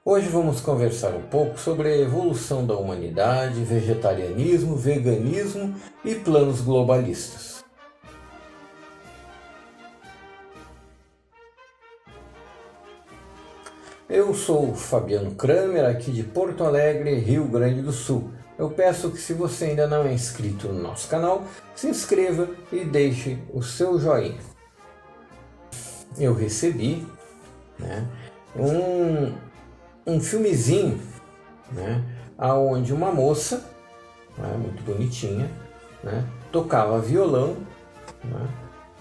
Hoje vamos conversar um pouco sobre a evolução da humanidade, vegetarianismo, veganismo e planos globalistas. Eu sou o Fabiano Kramer, aqui de Porto Alegre, Rio Grande do Sul. Eu peço que, se você ainda não é inscrito no nosso canal, se inscreva e deixe o seu joinha. Eu recebi um filmezinho, onde uma moça, muito bonitinha, tocava violão,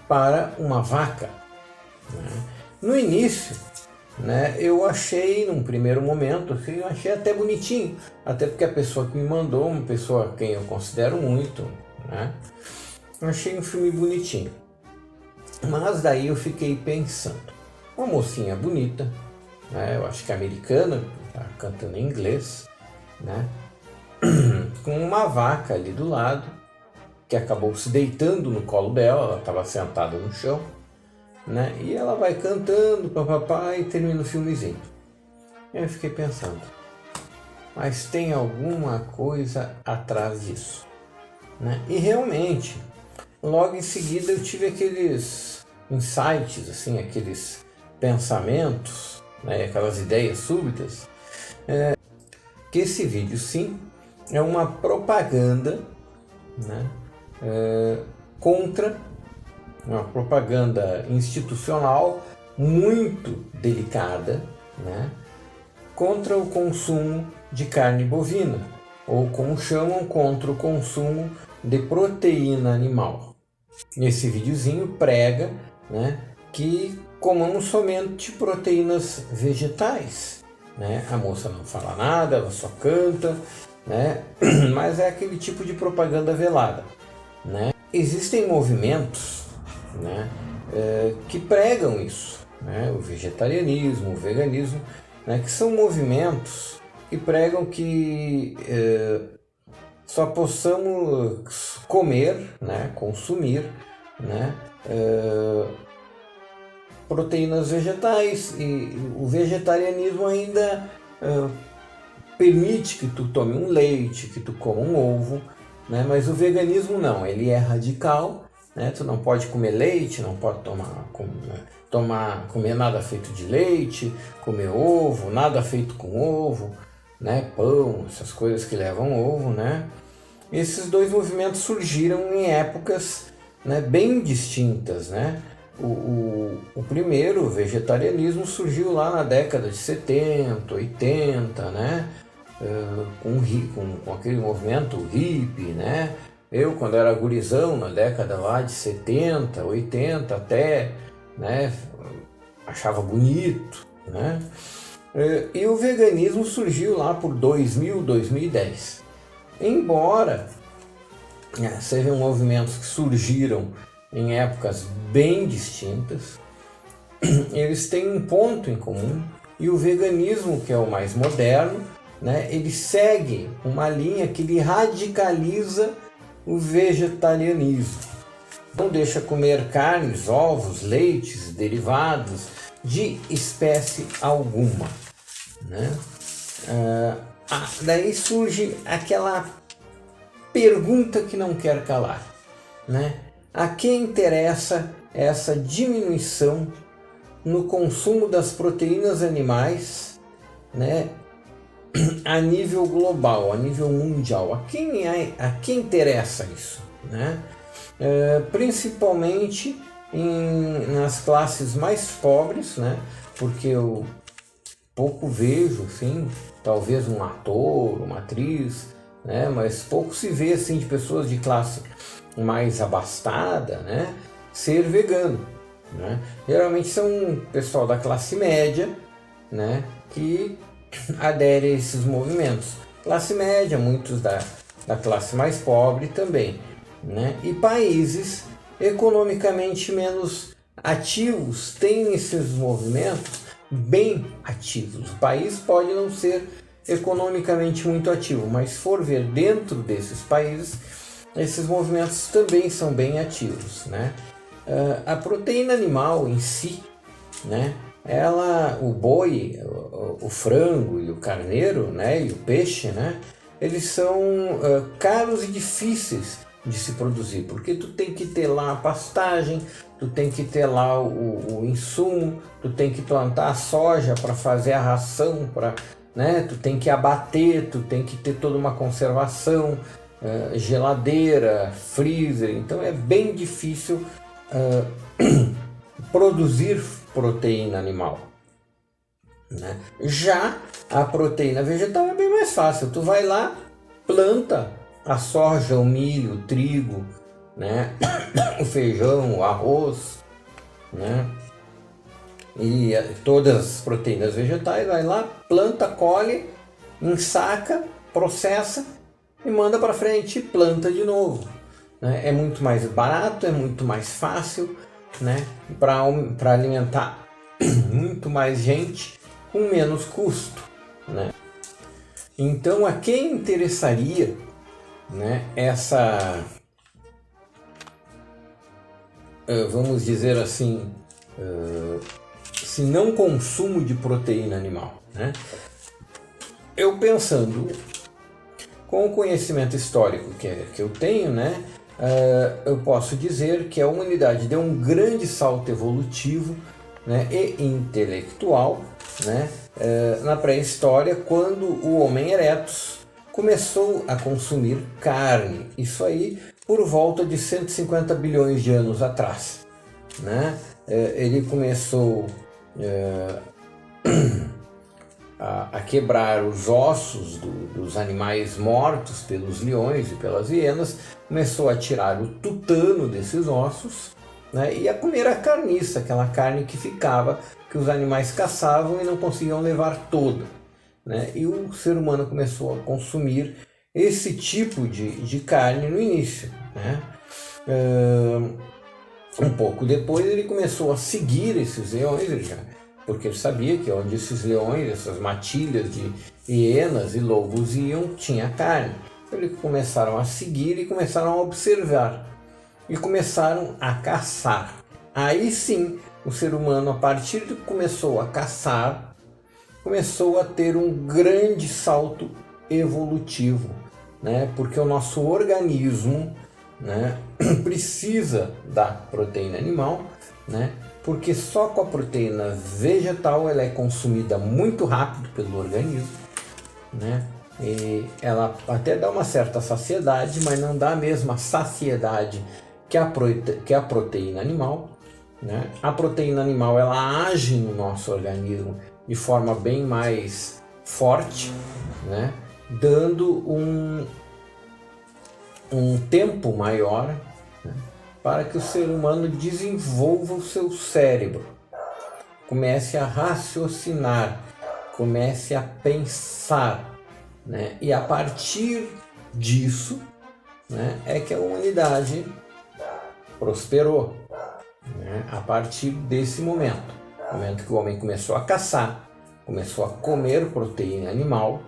para uma vaca. No início, eu achei, num primeiro momento, eu achei até bonitinho, até porque a pessoa que me mandou, uma pessoa a quem eu considero muito, eu achei um filme bonitinho. Mas daí eu fiquei pensando, uma mocinha bonita, eu acho que é americana, tá cantando em inglês, com uma vaca ali do lado, que acabou se deitando no colo dela, ela estava sentada no chão, e ela vai cantando, papapá, e termina o filmezinho. E aí eu fiquei pensando, mas tem alguma coisa atrás disso, E realmente, logo em seguida eu tive aqueles insights, assim, aqueles pensamentos, aquelas ideias súbitas, que esse vídeo sim é uma propaganda, contra uma propaganda institucional muito delicada, contra o consumo de carne bovina, ou como chamam, contra o consumo de proteína animal. Esse videozinho prega, que comamos somente proteínas vegetais. A moça não fala nada, ela só canta, mas é aquele tipo de propaganda velada. Existem movimentos que pregam isso, o vegetarianismo, o veganismo, que são movimentos que pregam que só possamos comer, consumir, proteínas vegetais, e o vegetarianismo ainda permite que tu tome um leite, que tu coma um ovo, mas o veganismo não, ele é radical, tu não pode comer leite, não pode comer nada feito de leite, comer ovo, nada feito com ovo, pão, essas coisas que levam ovo, Esses dois movimentos surgiram em épocas bem distintas, O primeiro, o vegetarianismo, surgiu lá na década de 70, 80, com aquele movimento hippie, Eu, quando era gurizão, na década lá de 70, 80 até, achava bonito, E o veganismo surgiu lá por 2000, 2010. Embora sejam movimentos que surgiram em épocas bem distintas, eles têm um ponto em comum, e o veganismo, que é o mais moderno, ele segue uma linha que ele radicaliza o vegetarianismo. Não deixa comer carnes, ovos, leites, derivados de espécie alguma. Daí surge aquela pergunta que não quer calar, A quem interessa essa diminuição no consumo das proteínas animais, a nível global, a nível mundial? A quem interessa isso, principalmente nas classes mais pobres, porque eu pouco vejo, assim, talvez um ator, uma atriz, mas pouco se vê assim de pessoas de classe mais abastada, ser vegano, Geralmente são pessoal da classe média, que adere a esses movimentos. Classe média, muitos da classe mais pobre também, E países economicamente menos ativos têm esses movimentos bem ativos. O país pode não ser economicamente muito ativo, mas se for ver dentro desses países, esses movimentos também são bem ativos, A proteína animal em si, o boi, o frango e o carneiro, né, e o peixe, né, eles são caros e difíceis de se produzir, porque tu tem que ter lá a pastagem, tu tem que ter lá o insumo, tu tem que plantar a soja para fazer a ração, né, tu tem que abater, tu tem que ter toda uma conservação, geladeira, freezer, então é bem difícil produzir proteína animal, né? Já a proteína vegetal é bem mais fácil, tu vai lá, planta a soja, o milho, o trigo, né? O feijão, o arroz, né? E todas as proteínas vegetais, vai lá, planta, colhe, ensaca, processa e manda para frente e planta de novo, né? É muito mais barato, é muito mais fácil, né? Para alimentar muito mais gente com menos custo, né? Então, a quem interessaria, né, essa, vamos dizer assim, se não consumo de proteína animal, né? Eu pensando com o conhecimento histórico que eu tenho, né, eu posso dizer que a humanidade deu um grande salto evolutivo, né, e intelectual, né, na pré-história, quando o Homo erectus começou a consumir carne. Isso aí por volta de 150 bilhões de anos atrás, né? Ele começou a quebrar os ossos dos animais mortos pelos leões e pelas hienas, começou a tirar o tutano desses ossos, né, e a comer a carniça, aquela carne que ficava, que os animais caçavam e não conseguiam levar toda, né? E o ser humano começou a consumir esse tipo de carne no início, né? Um pouco depois ele começou a seguir esses leões, porque ele sabia que onde esses leões, essas matilhas de hienas e lobos iam, tinha carne. Então eles começaram a seguir e começaram a observar e começaram a caçar. Aí sim, o ser humano, a partir de que começou a caçar, começou a ter um grande salto evolutivo, né? Porque o nosso organismo, né, precisa da proteína animal, né? Porque só com a proteína vegetal ela é consumida muito rápido pelo organismo, né? E ela até dá uma certa saciedade, mas não dá a mesma saciedade que a proteína animal, né? A proteína animal ela age no nosso organismo de forma bem mais forte, né? Dando um tempo maior, né, para que o ser humano desenvolva o seu cérebro, comece a raciocinar, comece a pensar, né? E a partir disso, né, é que a humanidade prosperou, né? A partir desse momento que o homem começou a caçar, começou a comer proteína animal,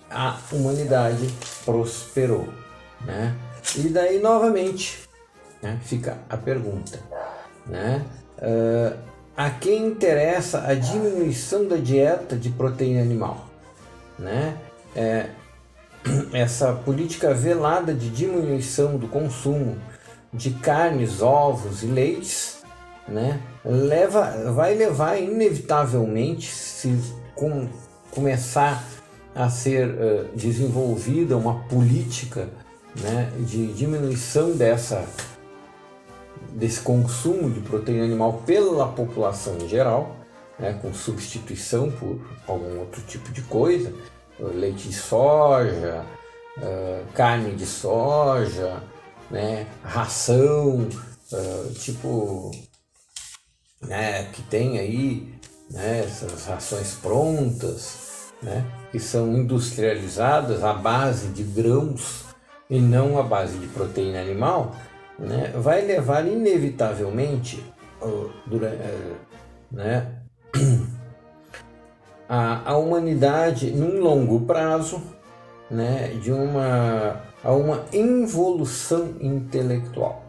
a humanidade prosperou, né? E daí novamente, né, fica a pergunta, né? A quem interessa a diminuição da dieta de proteína animal, né? Essa política velada de diminuição do consumo de carnes, ovos e leites, né, vai levar inevitavelmente, se começar a ser desenvolvida uma política, né, de diminuição desse consumo de proteína animal pela população em geral, né, com substituição por algum outro tipo de coisa, leite de soja, carne de soja, né, ração, tipo, né, que tem aí, né, essas rações prontas, né, que são industrializadas à base de grãos e não à base de proteína animal, né, vai levar inevitavelmente né, a humanidade num longo prazo, né, a uma involução intelectual,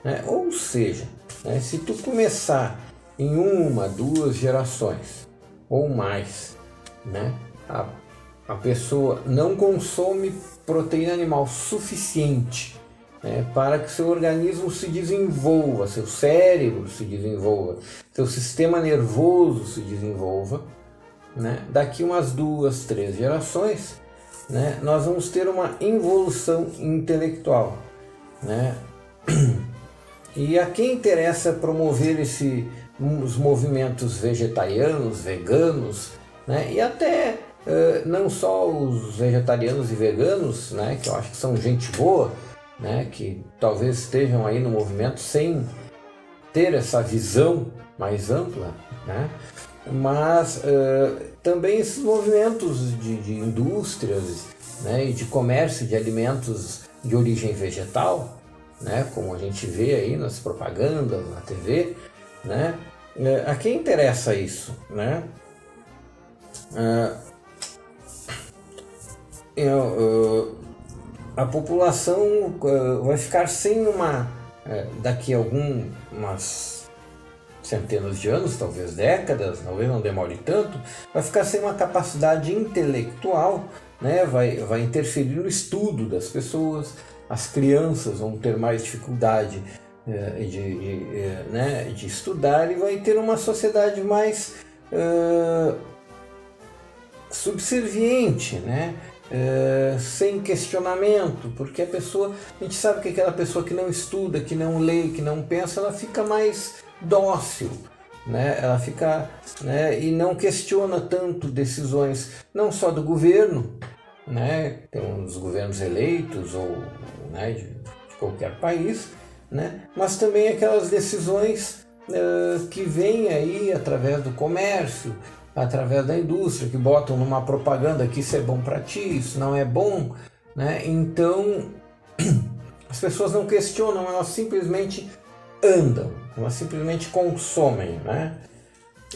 né? Ou seja, né, se tu começar em 1, 2 gerações ou mais, né? A pessoa não consome proteína animal suficiente, né, para que seu organismo se desenvolva, seu cérebro se desenvolva, seu sistema nervoso se desenvolva, né? Daqui umas 2, 3 gerações, né, nós vamos ter uma involução intelectual, né? E a quem interessa promover os movimentos vegetarianos, veganos, né, e até não só os vegetarianos e veganos, né, que eu acho que são gente boa, né, que talvez estejam aí no movimento sem ter essa visão mais ampla, né, mas também esses movimentos de indústrias, né, e de comércio de alimentos de origem vegetal, né, como a gente vê aí nas propagandas, na TV, né, a quem interessa isso, né? A população vai ficar sem daqui a algumas centenas de anos, talvez décadas, talvez não demore tanto, vai ficar sem uma capacidade intelectual, né? Vai interferir no estudo das pessoas, as crianças vão ter mais dificuldade de estudar e vai ter uma sociedade mais subserviente, né? Sem questionamento, porque a gente sabe que aquela pessoa que não estuda, que não lê, que não pensa, ela fica mais dócil, né? Ela fica, né, e não questiona tanto decisões, não só do governo, né? Tem os governos eleitos ou, né, de qualquer país, né? Mas também aquelas decisões que vêm aí através do comércio, através da indústria, que botam numa propaganda que isso é bom para ti, isso não é bom, né? Então as pessoas não questionam, elas simplesmente andam, elas simplesmente consomem, né?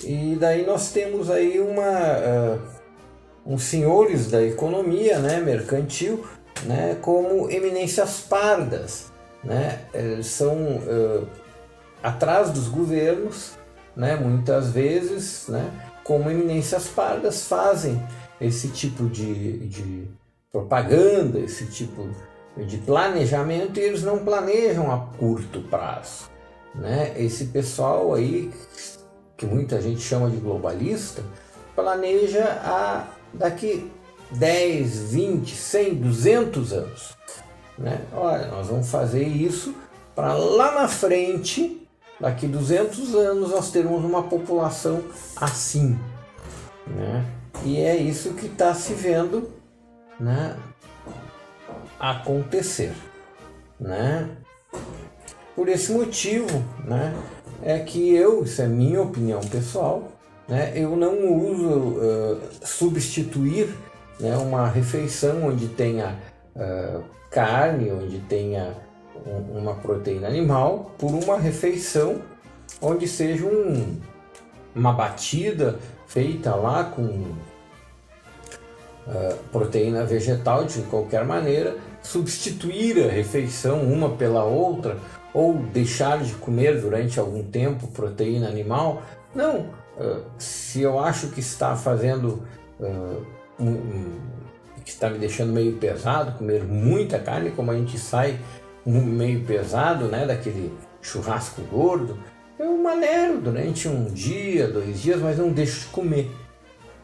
E daí nós temos aí uns senhores da economia, né, mercantil, né, como eminências pardas, né? Eles são atrás dos governos, né, muitas vezes, né, como eminências pardas, fazem esse tipo de propaganda, esse tipo de planejamento, e eles não planejam a curto prazo, né? Esse pessoal aí, que muita gente chama de globalista, planeja daqui 10, 20, 100, 200 anos, né? Olha, nós vamos fazer isso para lá na frente, daqui 200 anos, nós termos uma população assim, né? E é isso que está se vendo, né, acontecer, né? Por esse motivo, né, é que isso é minha opinião pessoal, né, eu não uso substituir, né, uma refeição onde tenha carne, onde tenha uma proteína animal, por uma refeição onde seja uma batida feita lá com proteína vegetal de qualquer maneira, substituir a refeição uma pela outra, ou deixar de comer durante algum tempo proteína animal. Não, se eu acho que está fazendo, que está me deixando meio pesado, comer muita carne, como a gente sai meio pesado, né, daquele churrasco gordo, eu maneiro durante um dia, 2 dias, mas não deixo de comer,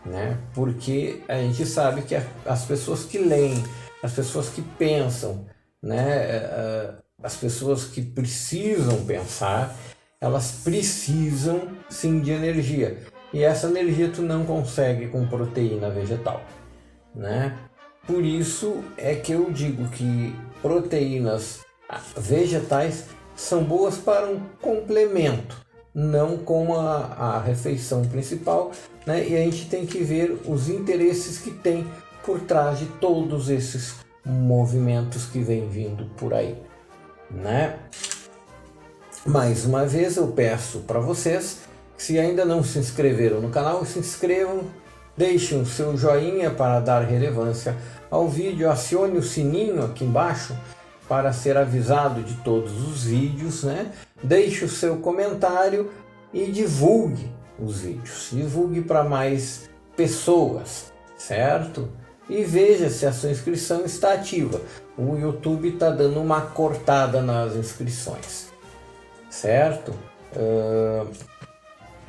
né? Porque a gente sabe que as pessoas que leem, as pessoas que pensam, né, as pessoas que precisam pensar, elas precisam sim de energia, e essa energia tu não consegue com proteína vegetal, né? Por isso é que eu digo que proteínas vegetais são boas para um complemento, não como a refeição principal, né? E a gente tem que ver os interesses que tem por trás de todos esses movimentos que vem vindo por aí, né? Mais uma vez eu peço para vocês que, se ainda não se inscreveram no canal, se inscrevam, deixem o seu joinha para dar relevância ao vídeo, acione o sininho aqui embaixo para ser avisado de todos os vídeos, né? Deixe o seu comentário e divulgue, os vídeos, divulgue para mais pessoas, certo? E veja se a sua inscrição está ativa. O YouTube está dando uma cortada nas inscrições, certo?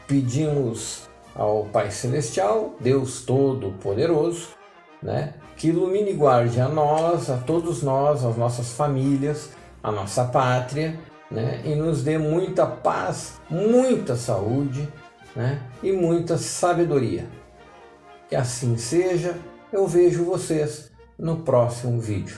Pedimos ao Pai Celestial, Deus Todo-Poderoso, né, que ilumine e guarde a nós, a todos nós, as nossas famílias, a nossa pátria, né, e nos dê muita paz, muita saúde, né, e muita sabedoria. Que assim seja. Eu vejo vocês no próximo vídeo.